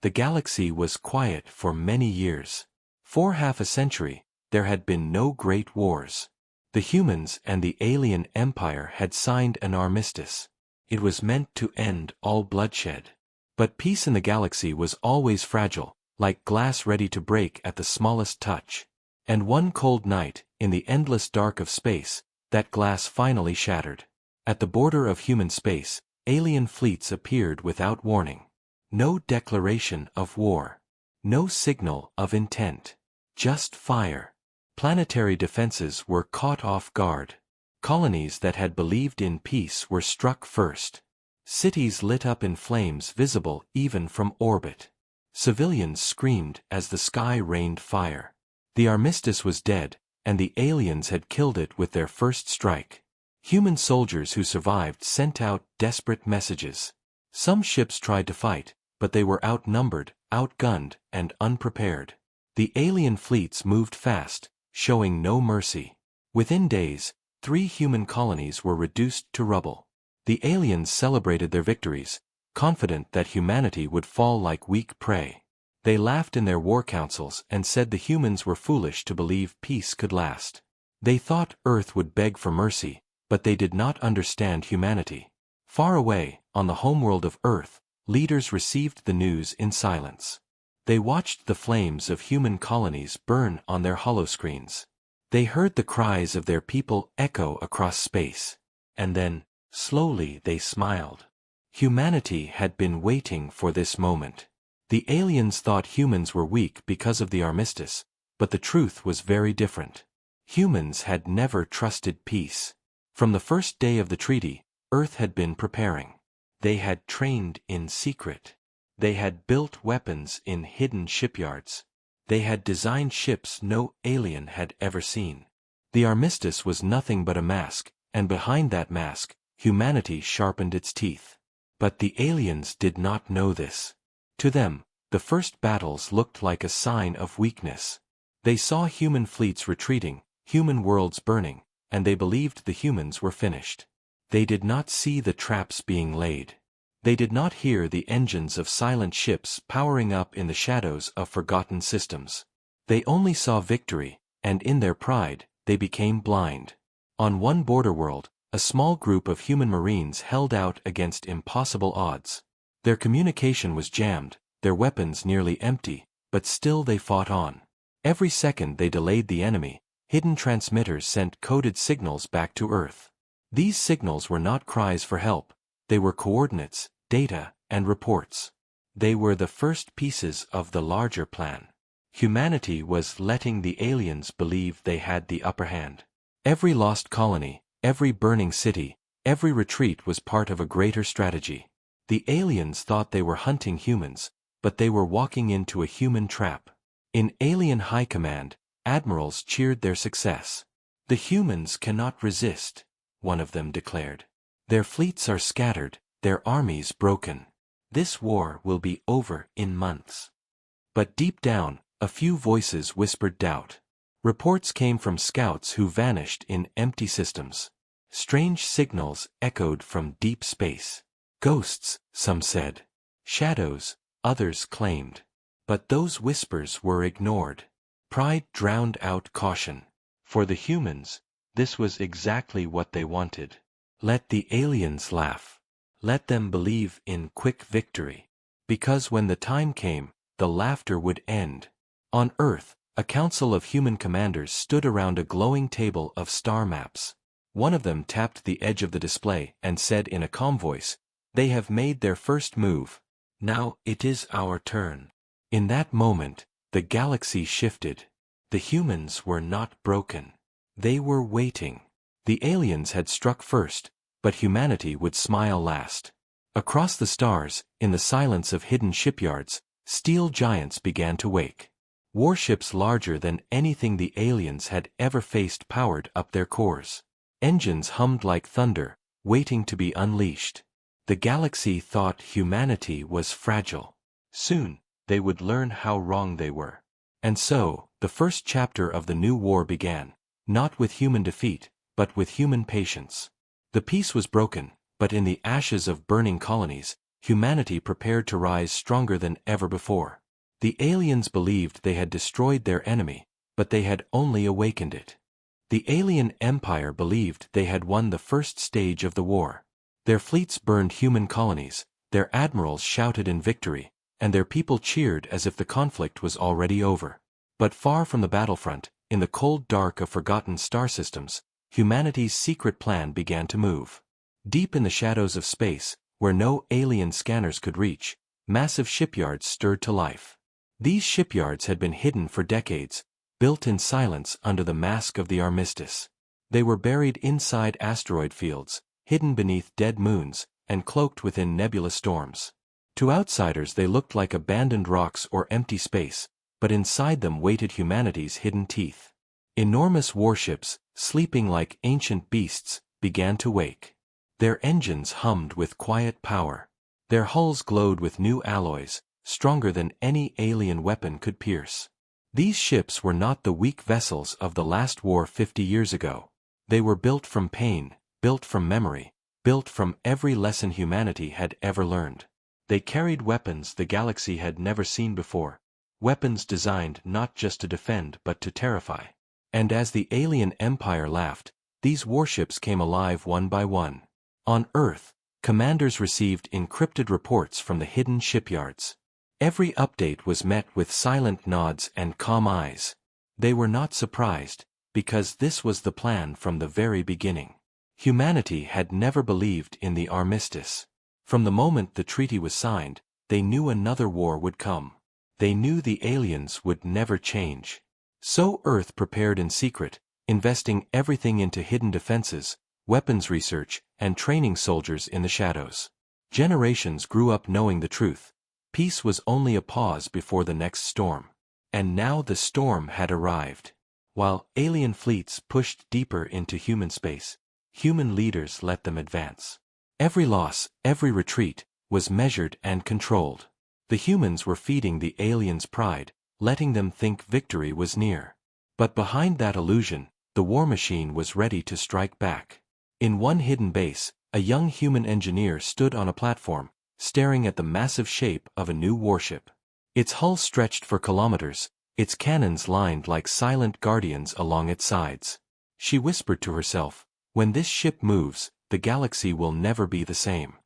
The galaxy was quiet for many years. For half a century, there had been no great wars. The humans and the alien empire had signed an armistice. It was meant to end all bloodshed. But peace in the galaxy was always fragile, like glass ready to break at the smallest touch. And one cold night, in the endless dark of space, that glass finally shattered. At the border of human space, alien fleets appeared without warning. No declaration of war. No signal of intent. Just fire. Planetary defenses were caught off guard. Colonies that had believed in peace were struck first. Cities lit up in flames visible even from orbit. Civilians screamed as the sky rained fire. The Armistice was dead, and the aliens had killed it with their first strike. Human soldiers who survived sent out desperate messages. Some ships tried to fight, but they were outnumbered, outgunned, and unprepared. The alien fleets moved fast, showing no mercy. Within days, 3 human colonies were reduced to rubble. The aliens celebrated their victories, confident that humanity would fall like weak prey. They laughed in their war councils and said the humans were foolish to believe peace could last. They thought Earth would beg for mercy, but they did not understand humanity. Far away, on the homeworld of Earth, leaders received the news in silence. They watched the flames of human colonies burn on their holoscreens. They heard the cries of their people echo across space. And then, slowly they smiled. Humanity had been waiting for this moment. The aliens thought humans were weak because of the armistice, but the truth was very different. Humans had never trusted peace. From the first day of the treaty, Earth had been preparing. They had trained in secret. They had built weapons in hidden shipyards. They had designed ships no alien had ever seen. The armistice was nothing but a mask, and behind that mask, humanity sharpened its teeth. But the aliens did not know this. To them, the first battles looked like a sign of weakness. They saw human fleets retreating, human worlds burning, and they believed the humans were finished. They did not see the traps being laid. They did not hear the engines of silent ships powering up in the shadows of forgotten systems. They only saw victory, and in their pride, they became blind. On one border world, a small group of human marines held out against impossible odds. Their communication was jammed, their weapons nearly empty, but still they fought on. Every second they delayed the enemy, hidden transmitters sent coded signals back to Earth. These signals were not cries for help, they were coordinates, data, and reports. They were the first pieces of the larger plan. Humanity was letting the aliens believe they had the upper hand. Every lost colony, every burning city, every retreat was part of a greater strategy. The aliens thought they were hunting humans, but they were walking into a human trap. In alien high command, admirals cheered their success. "The humans cannot resist," one of them declared. "Their fleets are scattered, their armies broken. This war will be over in months." But deep down, a few voices whispered doubt. Reports came from scouts who vanished in empty systems. Strange signals echoed from deep space. Ghosts, some said. Shadows, others claimed. But those whispers were ignored. Pride drowned out caution. For the humans, this was exactly what they wanted. Let the aliens laugh. Let them believe in quick victory. Because when the time came, the laughter would end. On Earth, a council of human commanders stood around a glowing table of star maps. One of them tapped the edge of the display and said in a calm voice, "They have made their first move. Now it is our turn." In that moment, the galaxy shifted. The humans were not broken. They were waiting. The aliens had struck first, but humanity would smile last. Across the stars, in the silence of hidden shipyards, steel giants began to wake. Warships larger than anything the aliens had ever faced powered up their cores. Engines hummed like thunder, waiting to be unleashed. The galaxy thought humanity was fragile. Soon, they would learn how wrong they were. And so, the first chapter of the new war began, not with human defeat, but with human patience. The peace was broken, but in the ashes of burning colonies, humanity prepared to rise stronger than ever before. The aliens believed they had destroyed their enemy, but they had only awakened it. The alien empire believed they had won the first stage of the war. Their fleets burned human colonies, their admirals shouted in victory, and their people cheered as if the conflict was already over. But far from the battlefront, in the cold dark of forgotten star systems, humanity's secret plan began to move. Deep in the shadows of space, where no alien scanners could reach, massive shipyards stirred to life. These shipyards had been hidden for decades, built in silence under the mask of the Armistice. They were buried inside asteroid fields, hidden beneath dead moons, and cloaked within nebulous storms. To outsiders they looked like abandoned rocks or empty space, but inside them waited humanity's hidden teeth. Enormous warships, sleeping like ancient beasts, began to wake. Their engines hummed with quiet power. Their hulls glowed with new alloys, stronger than any alien weapon could pierce. These ships were not the weak vessels of the last war 50 years ago. They were built from pain, built from memory, built from every lesson humanity had ever learned. They carried weapons the galaxy had never seen before, weapons designed not just to defend but to terrify. And as the alien empire laughed, these warships came alive one by one. On Earth, commanders received encrypted reports from the hidden shipyards. Every update was met with silent nods and calm eyes. They were not surprised, because this was the plan from the very beginning. Humanity had never believed in the Armistice. From the moment the treaty was signed, they knew another war would come. They knew the aliens would never change. So Earth prepared in secret, investing everything into hidden defenses, weapons research, and training soldiers in the shadows. Generations grew up knowing the truth. Peace was only a pause before the next storm. And now the storm had arrived. While alien fleets pushed deeper into human space, human leaders let them advance. Every loss, every retreat, was measured and controlled. The humans were feeding the aliens' pride, letting them think victory was near. But behind that illusion, the war machine was ready to strike back. In one hidden base, a young human engineer stood on a platform, staring at the massive shape of a new warship. Its hull stretched for kilometers, its cannons lined like silent guardians along its sides. She whispered to herself, "When this ship moves, the galaxy will never be the same."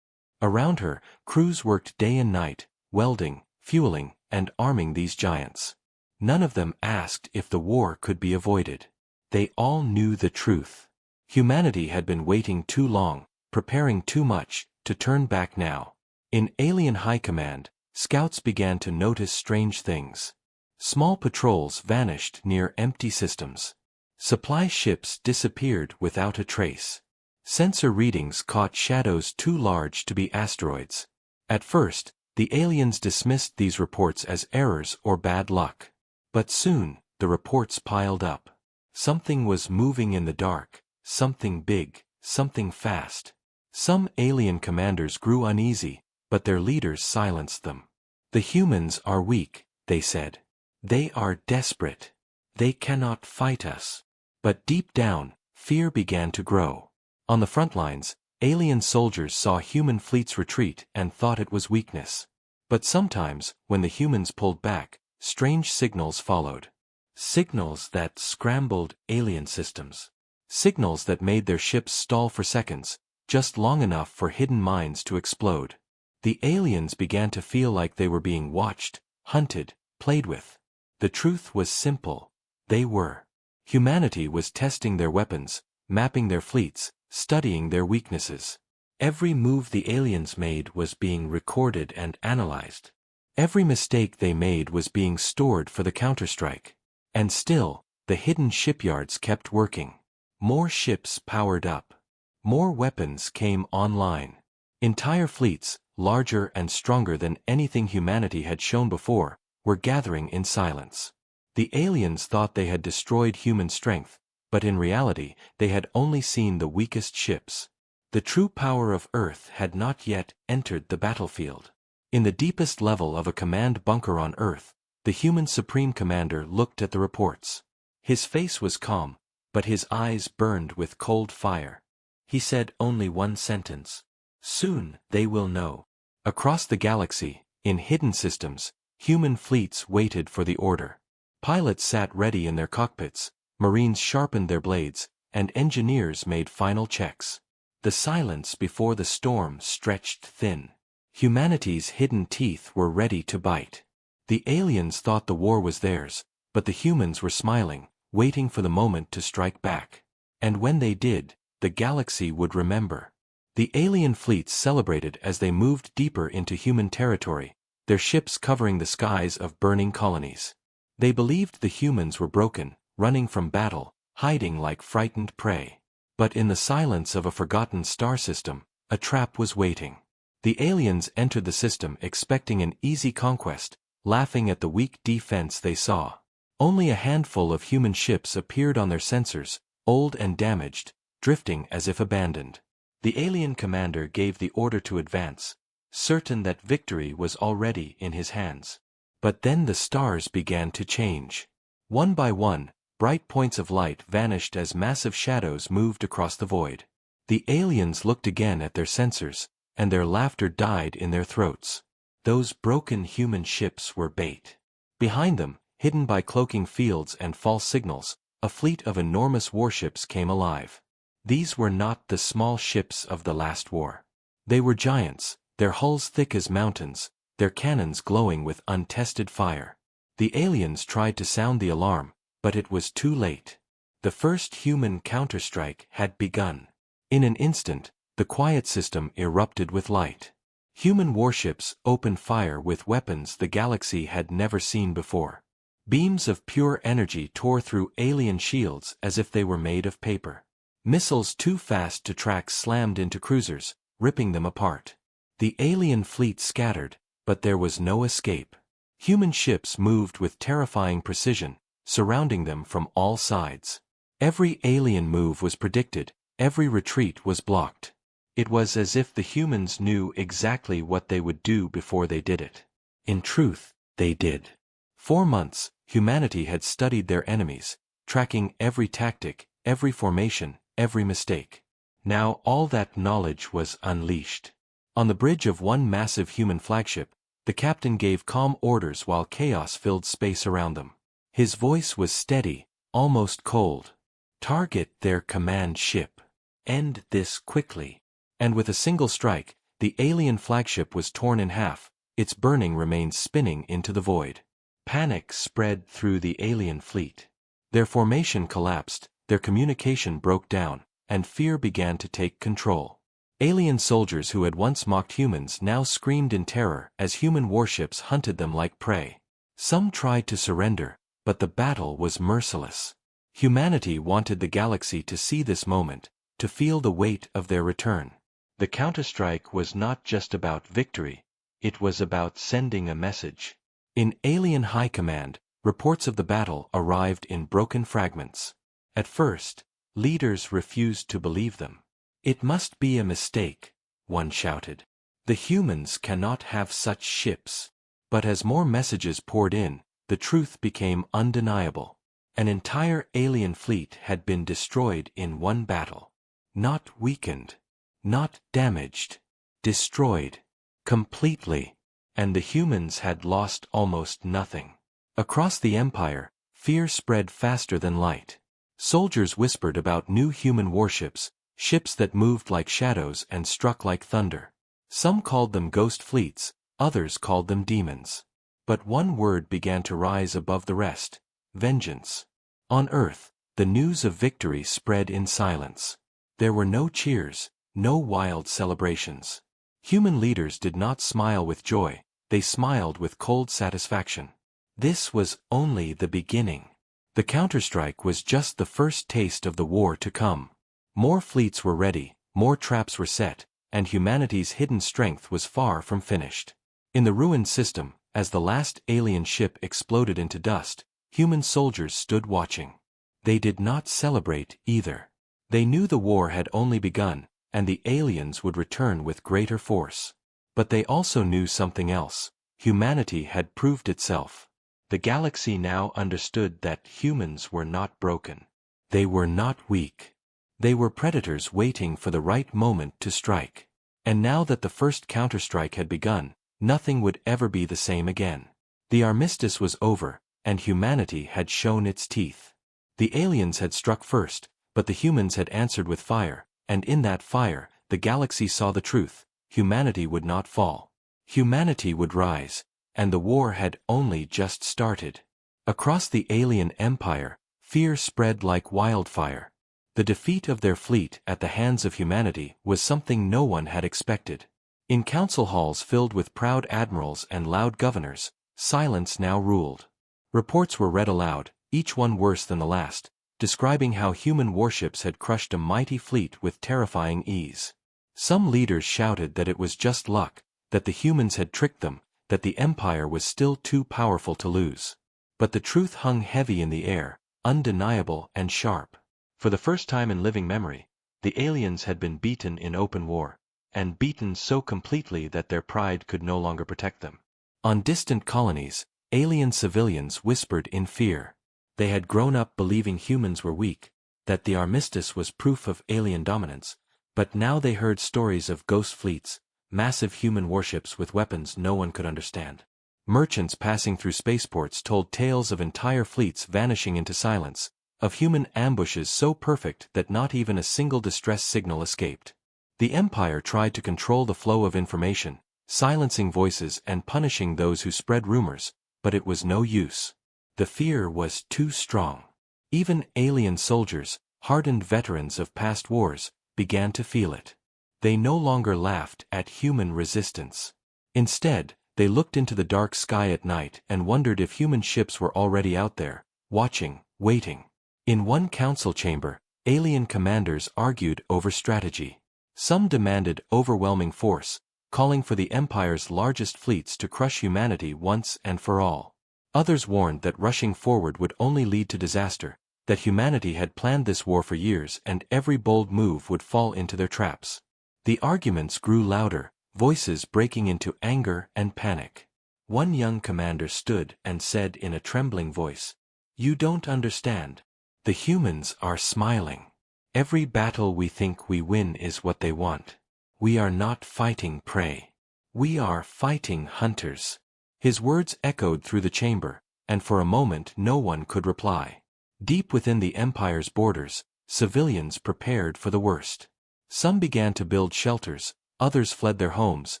Around her, crews worked day and night, welding, fueling, and arming these giants. None of them asked if the war could be avoided. They all knew the truth. Humanity had been waiting too long, preparing too much, to turn back now. In alien high command, scouts began to notice strange things. Small patrols vanished near empty systems. Supply ships disappeared without a trace. Sensor readings caught shadows too large to be asteroids. At first, the aliens dismissed these reports as errors or bad luck. But soon, the reports piled up. Something was moving in the dark, something big, something fast. Some alien commanders grew uneasy, but their leaders silenced them. "The humans are weak," they said. "They are desperate. They cannot fight us." But deep down, fear began to grow. On the front lines, alien soldiers saw human fleets retreat and thought it was weakness. But sometimes, when the humans pulled back, strange signals followed. Signals that scrambled alien systems. Signals that made their ships stall for seconds, just long enough for hidden mines to explode. The aliens began to feel like they were being watched, hunted, played with. The truth was simple. They were. Humanity was testing their weapons, mapping their fleets, studying their weaknesses. Every move the aliens made was being recorded and analyzed. Every mistake they made was being stored for the counterstrike. And still, the hidden shipyards kept working. More ships powered up. More weapons came online. Entire fleets, larger and stronger than anything humanity had shown before, were gathering in silence. The aliens thought they had destroyed human strength, but in reality, they had only seen the weakest ships. The true power of Earth had not yet entered the battlefield. In the deepest level of a command bunker on Earth, the human Supreme Commander looked at the reports. His face was calm, but his eyes burned with cold fire. He said only one sentence. "Soon they will know." Across the galaxy, in hidden systems, human fleets waited for the order. Pilots sat ready in their cockpits, Marines sharpened their blades, and engineers made final checks. The silence before the storm stretched thin. Humanity's hidden teeth were ready to bite. The aliens thought the war was theirs, but the humans were smiling, waiting for the moment to strike back. And when they did, the galaxy would remember. The alien fleets celebrated as they moved deeper into human territory, their ships covering the skies of burning colonies. They believed the humans were broken, running from battle, hiding like frightened prey. But in the silence of a forgotten star system, a trap was waiting. The aliens entered the system expecting an easy conquest, laughing at the weak defense they saw. Only a handful of human ships appeared on their sensors, old and damaged, drifting as if abandoned. The alien commander gave the order to advance, certain that victory was already in his hands. But then the stars began to change. One by one, bright points of light vanished as massive shadows moved across the void. The aliens looked again at their sensors, and their laughter died in their throats. Those broken human ships were bait. Behind them, hidden by cloaking fields and false signals, a fleet of enormous warships came alive. These were not the small ships of the last war. They were giants, their hulls thick as mountains, their cannons glowing with untested fire. The aliens tried to sound the alarm, but it was too late. The first human counterstrike had begun. In an instant, the quiet system erupted with light. Human warships opened fire with weapons the galaxy had never seen before. Beams of pure energy tore through alien shields as if they were made of paper. Missiles too fast to track slammed into cruisers, ripping them apart. The alien fleet scattered, but there was no escape. Human ships moved with terrifying precision, surrounding them from all sides. Every alien move was predicted, every retreat was blocked. It was as if the humans knew exactly what they would do before they did it. In truth, they did. For months, humanity had studied their enemies, tracking every tactic, every formation, every mistake. Now all that knowledge was unleashed. On the bridge of one massive human flagship, the captain gave calm orders while chaos filled space around them. His voice was steady, almost cold. Target their command ship. End this quickly. And with a single strike, the alien flagship was torn in half, its burning remains spinning into the void. Panic spread through the alien fleet. Their formation collapsed, their communication broke down, and fear began to take control. Alien soldiers who had once mocked humans now screamed in terror as human warships hunted them like prey. Some tried to surrender, but the battle was merciless. Humanity wanted the galaxy to see this moment, to feel the weight of their return. The counterstrike was not just about victory, it was about sending a message. In alien high command, reports of the battle arrived in broken fragments. At first, leaders refused to believe them. "It must be a mistake," one shouted. "The humans cannot have such ships." But as more messages poured in, the truth became undeniable. An entire alien fleet had been destroyed in one battle. Not weakened. Not damaged. Destroyed. Completely. And the humans had lost almost nothing. Across the Empire, fear spread faster than light. Soldiers whispered about new human warships, ships that moved like shadows and struck like thunder. Some called them ghost fleets, others called them demons. But one word began to rise above the rest: vengeance. On Earth, the news of victory spread in silence. There were no cheers, no wild celebrations. Human leaders did not smile with joy, they smiled with cold satisfaction. This was only the beginning. The counterstrike was just the first taste of the war to come. More fleets were ready, more traps were set, and humanity's hidden strength was far from finished. In the ruined system, as the last alien ship exploded into dust, human soldiers stood watching. They did not celebrate either. They knew the war had only begun, and the aliens would return with greater force. But they also knew something else. Humanity had proved itself. The galaxy now understood that humans were not broken. They were not weak. They were predators waiting for the right moment to strike. And now that the first counterstrike had begun, nothing would ever be the same again. The armistice was over, and humanity had shown its teeth. The aliens had struck first, but the humans had answered with fire, and in that fire, the galaxy saw the truth: humanity would not fall. Humanity would rise, and the war had only just started. Across the alien empire, fear spread like wildfire. The defeat of their fleet at the hands of humanity was something no one had expected. In council halls filled with proud admirals and loud governors, silence now ruled. Reports were read aloud, each one worse than the last, describing how human warships had crushed a mighty fleet with terrifying ease. Some leaders shouted that it was just luck, that the humans had tricked them, that the Empire was still too powerful to lose. But the truth hung heavy in the air, undeniable and sharp. For the first time in living memory, the aliens had been beaten in open war, and beaten so completely that their pride could no longer protect them. On distant colonies, alien civilians whispered in fear. They had grown up believing humans were weak, that the armistice was proof of alien dominance, but now they heard stories of ghost fleets, massive human warships with weapons no one could understand. Merchants passing through spaceports told tales of entire fleets vanishing into silence, of human ambushes so perfect that not even a single distress signal escaped. The Empire tried to control the flow of information, silencing voices and punishing those who spread rumors, but it was no use. The fear was too strong. Even alien soldiers, hardened veterans of past wars, began to feel it. They no longer laughed at human resistance. Instead, they looked into the dark sky at night and wondered if human ships were already out there, watching, waiting. In one council chamber, alien commanders argued over strategy. Some demanded overwhelming force, calling for the Empire's largest fleets to crush humanity once and for all. Others warned that rushing forward would only lead to disaster, that humanity had planned this war for years and every bold move would fall into their traps. The arguments grew louder, voices breaking into anger and panic. One young commander stood and said in a trembling voice, "You don't understand. The humans are smiling. Every battle we think we win is what they want. We are not fighting prey. We are fighting hunters." His words echoed through the chamber, and for a moment no one could reply. Deep within the Empire's borders, civilians prepared for the worst. Some began to build shelters, others fled their homes,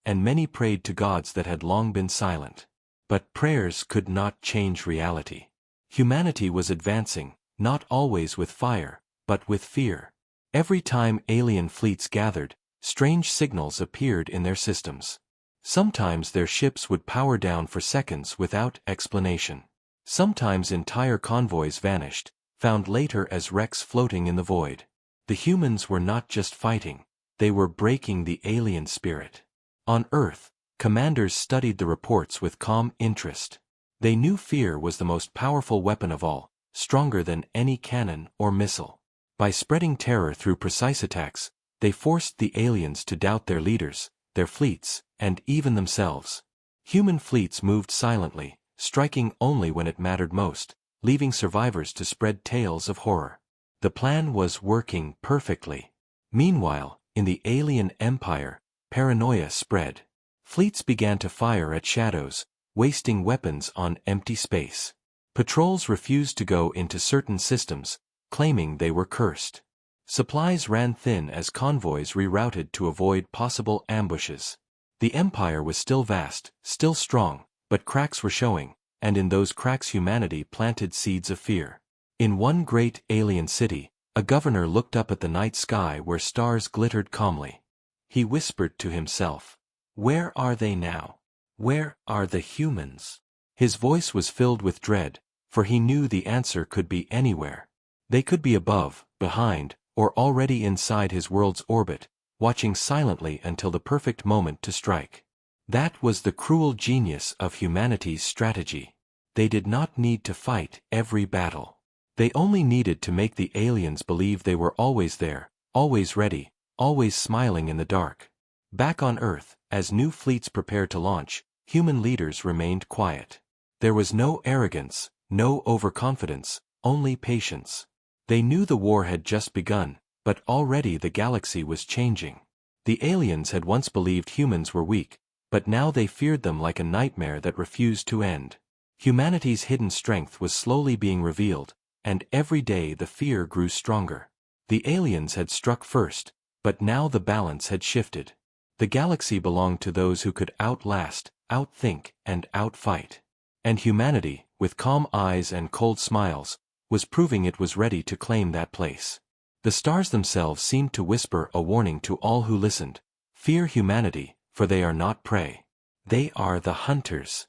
and many prayed to gods that had long been silent. But prayers could not change reality. Humanity was advancing, not always with fire, but with fear. Every time alien fleets gathered, strange signals appeared in their systems. Sometimes their ships would power down for seconds without explanation. Sometimes entire convoys vanished, found later as wrecks floating in the void. The humans were not just fighting, they were breaking the alien spirit. On Earth, commanders studied the reports with calm interest. They knew fear was the most powerful weapon of all, stronger than any cannon or missile. By spreading terror through precise attacks, they forced the aliens to doubt their leaders, their fleets, and even themselves. Human fleets moved silently, striking only when it mattered most, leaving survivors to spread tales of horror. The plan was working perfectly. Meanwhile, in the alien empire, paranoia spread. Fleets began to fire at shadows, wasting weapons on empty space. Patrols refused to go into certain systems, claiming they were cursed. Supplies ran thin as convoys rerouted to avoid possible ambushes. The empire was still vast, still strong, but cracks were showing, and in those cracks humanity planted seeds of fear. In one great alien city, a governor looked up at the night sky where stars glittered calmly. He whispered to himself, "Where are they now? Where are the humans?" His voice was filled with dread, for he knew the answer could be anywhere. They could be above, behind, or already inside his world's orbit, watching silently until the perfect moment to strike. That was the cruel genius of humanity's strategy. They did not need to fight every battle. They only needed to make the aliens believe they were always there, always ready, always smiling in the dark. Back on Earth, as new fleets prepared to launch, human leaders remained quiet. There was no arrogance, no overconfidence, only patience. They knew the war had just begun, but already the galaxy was changing. The aliens had once believed humans were weak, but now they feared them like a nightmare that refused to end. Humanity's hidden strength was slowly being revealed, and every day the fear grew stronger. The aliens had struck first, but now the balance had shifted. The galaxy belonged to those who could outlast, outthink, and outfight. And humanity, with calm eyes and cold smiles, was proving it was ready to claim that place. The stars themselves seemed to whisper a warning to all who listened: fear humanity, for they are not prey. They are the hunters.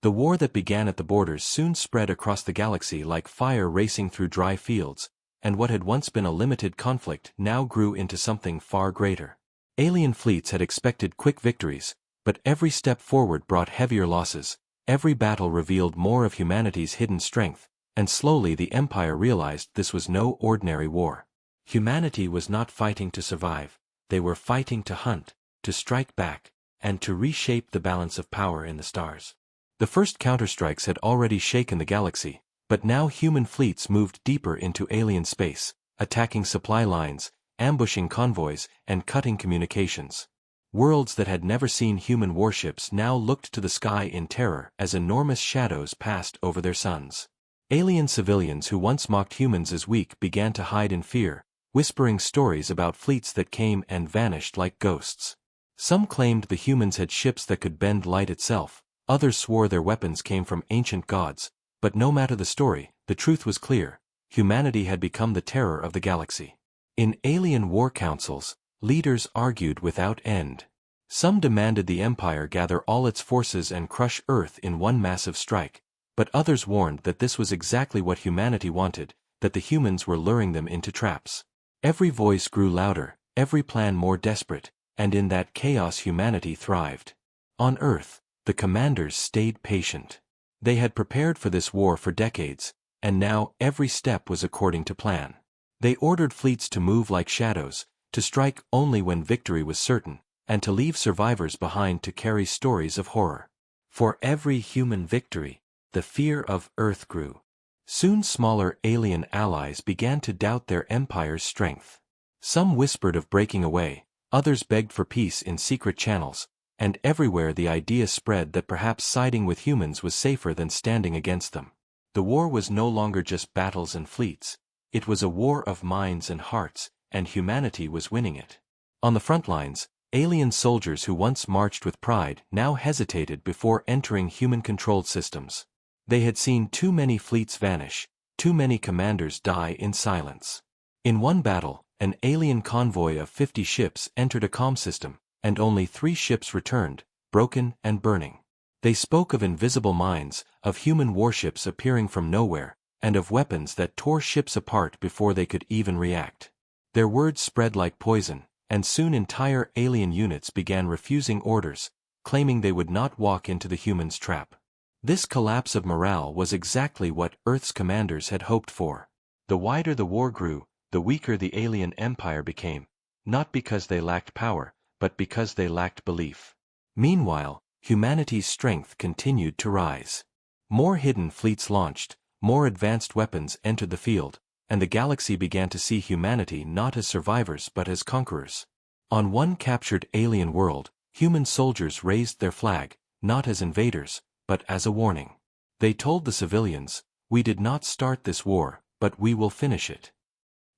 The war that began at the borders soon spread across the galaxy like fire racing through dry fields, and what had once been a limited conflict now grew into something far greater. Alien fleets had expected quick victories, but every step forward brought heavier losses. Every battle revealed more of humanity's hidden strength, and slowly the Empire realized this was no ordinary war. Humanity was not fighting to survive, they were fighting to hunt, to strike back, and to reshape the balance of power in the stars. The first counterstrikes had already shaken the galaxy, but now human fleets moved deeper into alien space, attacking supply lines, ambushing convoys, and cutting communications. Worlds that had never seen human warships now looked to the sky in terror as enormous shadows passed over their suns. Alien civilians who once mocked humans as weak began to hide in fear, whispering stories about fleets that came and vanished like ghosts. Some claimed the humans had ships that could bend light itself, others swore their weapons came from ancient gods, but no matter the story, the truth was clear: humanity had become the terror of the galaxy. In alien war councils, leaders argued without end. Some demanded the Empire gather all its forces and crush Earth in one massive strike, but others warned that this was exactly what humanity wanted, that the humans were luring them into traps. Every voice grew louder, every plan more desperate, and in that chaos humanity thrived. On Earth, the commanders stayed patient. They had prepared for this war for decades, and now every step was according to plan. They ordered fleets to move like shadows, to strike only when victory was certain, and to leave survivors behind to carry stories of horror. For every human victory, the fear of Earth grew. Soon smaller alien allies began to doubt their empire's strength. Some whispered of breaking away, others begged for peace in secret channels, and everywhere the idea spread that perhaps siding with humans was safer than standing against them. The war was no longer just battles and fleets, it was a war of minds and hearts, and humanity was winning it. On the front lines, alien soldiers who once marched with pride now hesitated before entering human-controlled systems. They had seen too many fleets vanish, too many commanders die in silence. In one battle, an alien convoy of 50 ships entered a comm system, and only 3 ships returned, broken and burning. They spoke of invisible mines, of human warships appearing from nowhere, and of weapons that tore ships apart before they could even react. Their words spread like poison, and soon entire alien units began refusing orders, claiming they would not walk into the humans' trap. This collapse of morale was exactly what Earth's commanders had hoped for. The wider the war grew, the weaker the alien empire became, not because they lacked power, but because they lacked belief. Meanwhile, humanity's strength continued to rise. More hidden fleets launched, more advanced weapons entered the field, and the galaxy began to see humanity not as survivors but as conquerors. On one captured alien world, human soldiers raised their flag, not as invaders, but as a warning. They told the civilians, "We did not start this war, but we will finish it."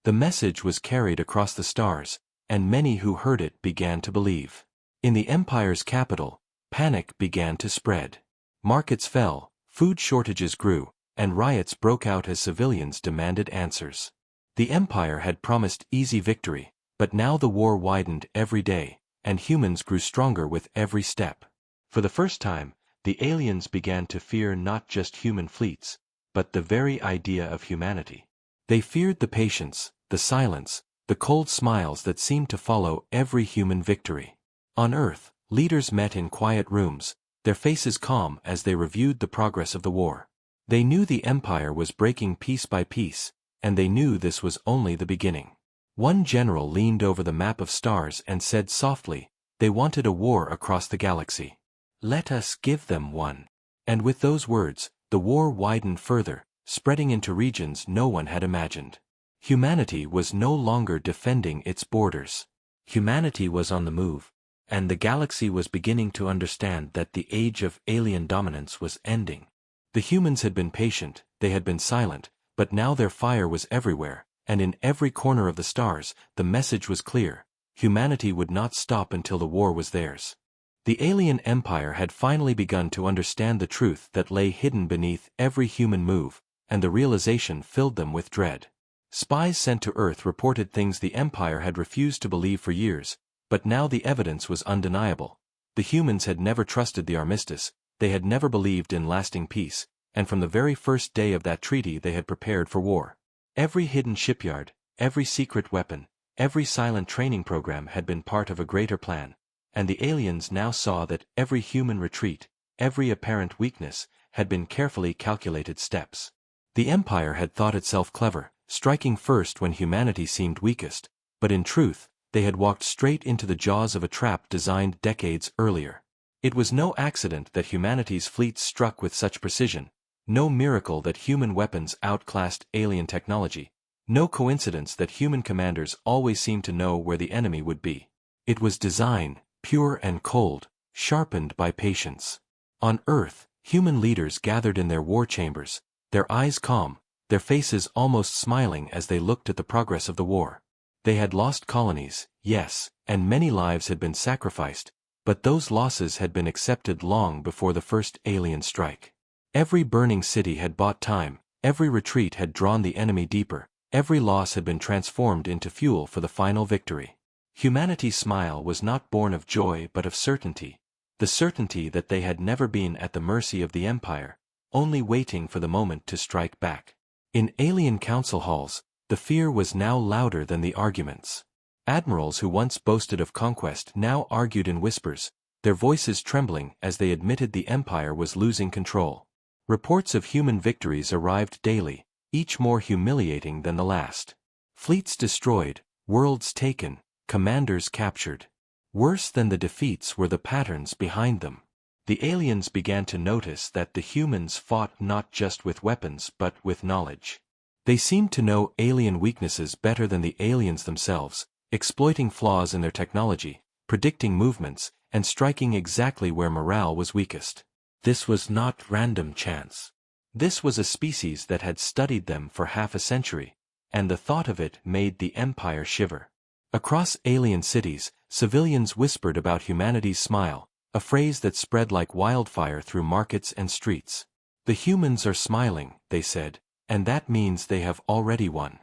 The message was carried across the stars, and many who heard it began to believe. In the Empire's capital, panic began to spread. Markets fell, food shortages grew, and riots broke out as civilians demanded answers. The Empire had promised easy victory, but now the war widened every day, and humans grew stronger with every step. For the first time, the aliens began to fear not just human fleets, but the very idea of humanity. They feared the patience, the silence, the cold smiles that seemed to follow every human victory. On Earth, leaders met in quiet rooms, their faces calm as they reviewed the progress of the war. They knew the Empire was breaking piece by piece, and they knew this was only the beginning. One general leaned over the map of stars and said softly, "They wanted a war across the galaxy. Let us give them one." And with those words, the war widened further, spreading into regions no one had imagined. Humanity was no longer defending its borders. Humanity was on the move, and the galaxy was beginning to understand that the age of alien dominance was ending. The humans had been patient, they had been silent, but now their fire was everywhere, and in every corner of the stars, the message was clear: humanity would not stop until the war was theirs. The alien empire had finally begun to understand the truth that lay hidden beneath every human move, and the realization filled them with dread. Spies sent to Earth reported things the empire had refused to believe for years, but now the evidence was undeniable. The humans had never trusted the Armistice, they had never believed in lasting peace, and from the very first day of that treaty they had prepared for war. Every hidden shipyard, every secret weapon, every silent training program had been part of a greater plan, and the aliens now saw that every human retreat, every apparent weakness, had been carefully calculated steps. The Empire had thought itself clever, striking first when humanity seemed weakest, but in truth, they had walked straight into the jaws of a trap designed decades earlier. It was no accident that humanity's fleets struck with such precision, no miracle that human weapons outclassed alien technology, no coincidence that human commanders always seemed to know where the enemy would be. It was design, pure and cold, sharpened by patience. On Earth, human leaders gathered in their war chambers, their eyes calm, their faces almost smiling as they looked at the progress of the war. They had lost colonies, yes, and many lives had been sacrificed, but those losses had been accepted long before the first alien strike. Every burning city had bought time, every retreat had drawn the enemy deeper, every loss had been transformed into fuel for the final victory. Humanity's smile was not born of joy but of certainty, the certainty that they had never been at the mercy of the Empire, only waiting for the moment to strike back. In alien council halls, the fear was now louder than the arguments. Admirals who once boasted of conquest now argued in whispers, their voices trembling as they admitted the Empire was losing control. Reports of human victories arrived daily, each more humiliating than the last. Fleets destroyed, worlds taken, commanders captured. Worse than the defeats were the patterns behind them. The aliens began to notice that the humans fought not just with weapons but with knowledge. They seemed to know alien weaknesses better than the aliens themselves, exploiting flaws in their technology, predicting movements, and striking exactly where morale was weakest. This was not random chance. This was a species that had studied them for half a century, and the thought of it made the Empire shiver. Across alien cities, civilians whispered about humanity's smile, a phrase that spread like wildfire through markets and streets. The humans are smiling, they said, and that means they have already won.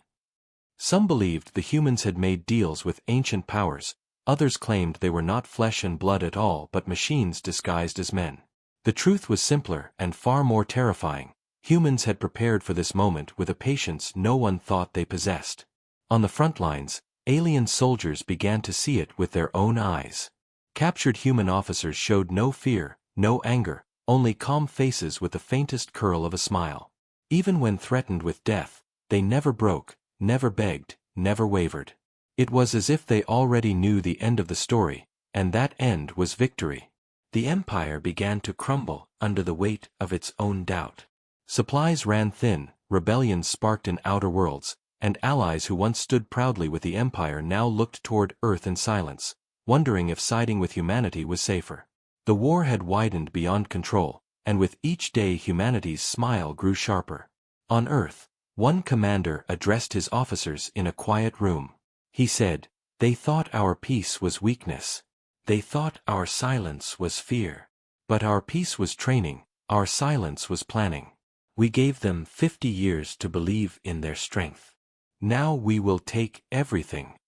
Some believed the humans had made deals with ancient powers, others claimed they were not flesh and blood at all but machines disguised as men. The truth was simpler and far more terrifying. Humans had prepared for this moment with a patience no one thought they possessed. On the front lines, alien soldiers began to see it with their own eyes. Captured human officers showed no fear, no anger, only calm faces with the faintest curl of a smile. Even when threatened with death, they never broke, never begged, never wavered. It was as if they already knew the end of the story, and that end was victory. The Empire began to crumble under the weight of its own doubt. Supplies ran thin, rebellions sparked in outer worlds, and allies who once stood proudly with the Empire now looked toward Earth in silence, wondering if siding with humanity was safer. The war had widened beyond control, and with each day humanity's smile grew sharper. On Earth, one commander addressed his officers in a quiet room. He said, "They thought our peace was weakness. They thought our silence was fear. But our peace was training, our silence was planning. We gave them 50 years to believe in their strength. Now we will take everything."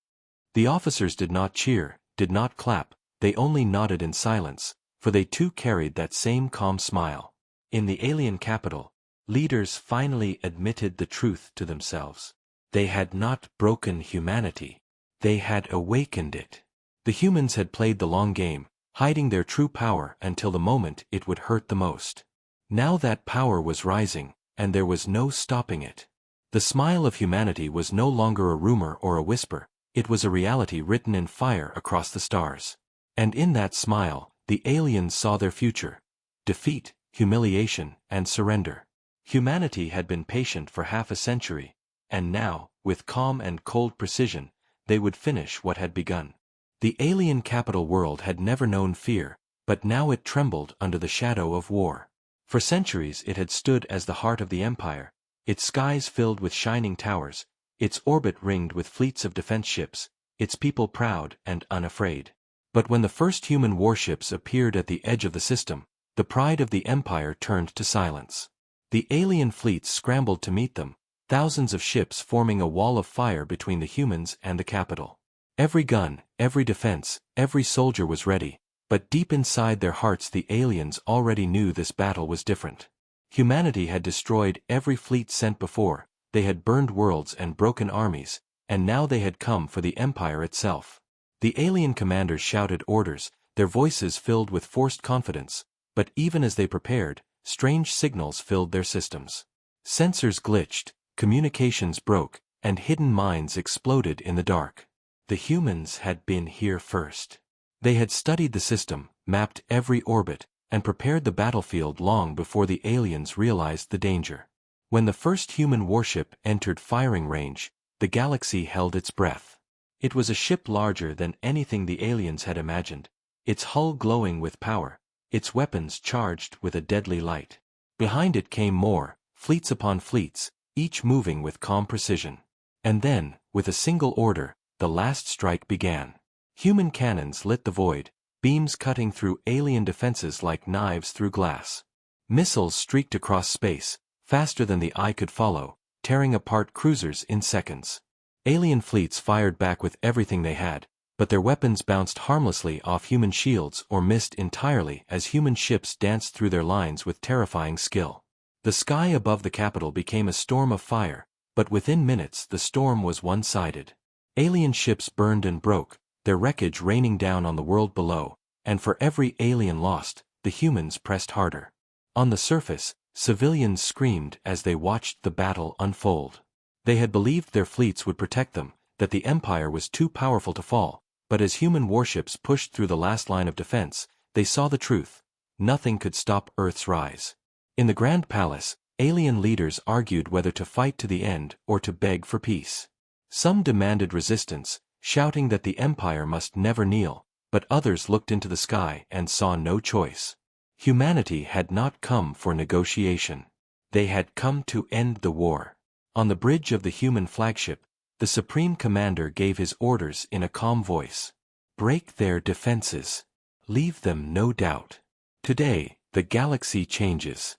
The officers did not cheer, did not clap, they only nodded in silence, for they too carried that same calm smile. In the alien capital, leaders finally admitted the truth to themselves. They had not broken humanity. They had awakened it. The humans had played the long game, hiding their true power until the moment it would hurt the most. Now that power was rising, and there was no stopping it. The smile of humanity was no longer a rumor or a whisper, it was a reality written in fire across the stars. And in that smile, the aliens saw their future: defeat, humiliation, and surrender. Humanity had been patient for half a century, and now, with calm and cold precision, they would finish what had begun. The alien capital world had never known fear, but now it trembled under the shadow of war. For centuries it had stood as the heart of the empire, its skies filled with shining towers, its orbit ringed with fleets of defense ships, its people proud and unafraid. But when the first human warships appeared at the edge of the system, the pride of the empire turned to silence. The alien fleets scrambled to meet them, thousands of ships forming a wall of fire between the humans and the capital. Every gun, every defense, every soldier was ready, but deep inside their hearts the aliens already knew this battle was different. Humanity had destroyed every fleet sent before, they had burned worlds and broken armies, and now they had come for the empire itself. The alien commanders shouted orders, their voices filled with forced confidence, but even as they prepared, strange signals filled their systems. Sensors glitched, communications broke, and hidden mines exploded in the dark. The humans had been here first. They had studied the system, mapped every orbit, and prepared the battlefield long before the aliens realized the danger. When the first human warship entered firing range, the galaxy held its breath. It was a ship larger than anything the aliens had imagined, its hull glowing with power, its weapons charged with a deadly light. Behind it came more, fleets upon fleets, each moving with calm precision. And then, with a single order, the last strike began. Human cannons lit the void, beams cutting through alien defenses like knives through glass. Missiles streaked across space, faster than the eye could follow, tearing apart cruisers in seconds. Alien fleets fired back with everything they had, but their weapons bounced harmlessly off human shields or missed entirely as human ships danced through their lines with terrifying skill. The sky above the capital became a storm of fire, but within minutes the storm was one-sided. Alien ships burned and broke, their wreckage raining down on the world below, and for every alien lost, the humans pressed harder. On the surface, civilians screamed as they watched the battle unfold. They had believed their fleets would protect them, that the empire was too powerful to fall, but as human warships pushed through the last line of defense, they saw the truth. Nothing could stop Earth's rise. In the Grand Palace, alien leaders argued whether to fight to the end or to beg for peace. Some demanded resistance, shouting that the empire must never kneel, but others looked into the sky and saw no choice. Humanity had not come for negotiation. They had come to end the war. On the bridge of the human flagship, the Supreme Commander gave his orders in a calm voice. Break their defenses. Leave them no doubt. Today, the galaxy changes.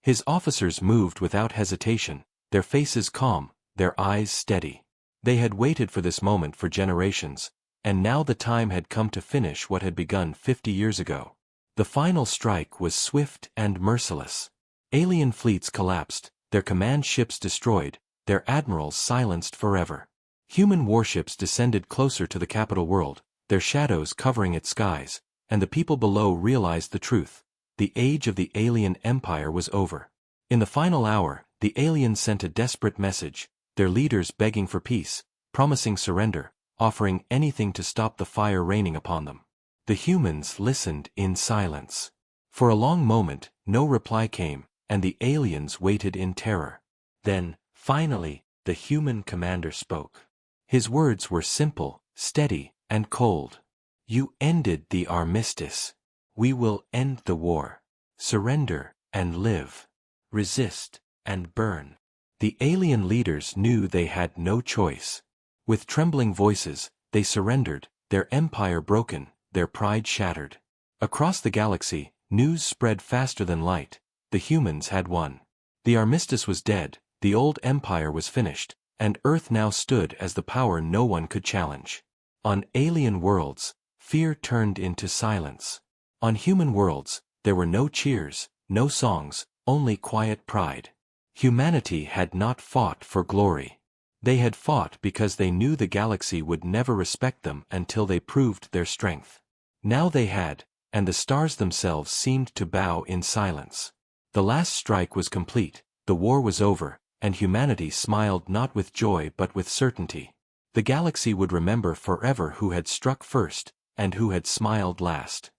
His officers moved without hesitation, their faces calm, their eyes steady. They had waited for this moment for generations, and now the time had come to finish what had begun 50 years ago. The final strike was swift and merciless. Alien fleets collapsed, their command ships destroyed, their admirals silenced forever. Human warships descended closer to the capital world, their shadows covering its skies, and the people below realized the truth. The age of the alien empire was over. In the final hour, the aliens sent a desperate message, their leaders begging for peace, promising surrender, offering anything to stop the fire raining upon them. The humans listened in silence. For a long moment, no reply came, and the aliens waited in terror. Then, finally, the human commander spoke. His words were simple, steady, and cold. You ended the Armistice. We will end the war. Surrender and live. Resist and burn. The alien leaders knew they had no choice. With trembling voices, they surrendered, their empire broken, their pride shattered. Across the galaxy, news spread faster than light. The humans had won. The Armistice was dead, the old empire was finished, and Earth now stood as the power no one could challenge. On alien worlds, fear turned into silence. On human worlds, there were no cheers, no songs, only quiet pride. Humanity had not fought for glory. They had fought because they knew the galaxy would never respect them until they proved their strength. Now they had, and the stars themselves seemed to bow in silence. The last strike was complete, the war was over, and humanity smiled not with joy but with certainty. The galaxy would remember forever who had struck first, and who had smiled last.